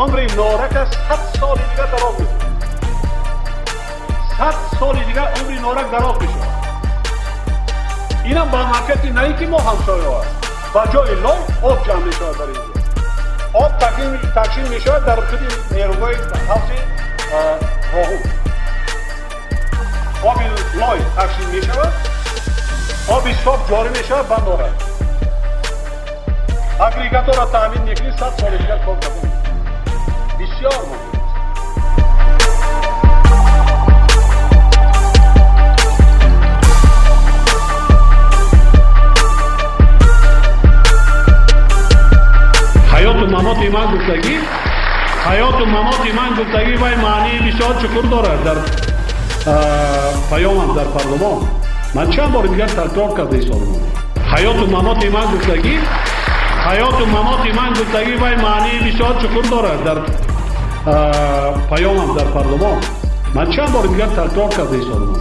عمر نارک 100 سال دیگه در آب میشه. 100 سال دیگه عمر نارک در آب میشه. اینم با حرکتی نه که ما همسایه هست. با جای لای آب جمع میشه در اینجا. آب تقسیم میشه در خود نیروگاه حوض راهو. آب لای تقسیم میشه آب صاف جاری میشه بند آره. اگریگاتور را تامین میکنی 100 سال دیگر کار کنید. بسیار مهم است. حیات و ممات من گفتگی حیات و ممات من گفتگی و معنی بسیار شکر دارد در پیامم در پارلمان. من چند بار دیگر تکرار کرده ایستادم. حیات و ممات من گفتگی حیات و ممات من گفتگی و معنی بسیار شکر دارد در پیامم در پارلمان. من چند بار دیگر تکرار کرده ایستادم.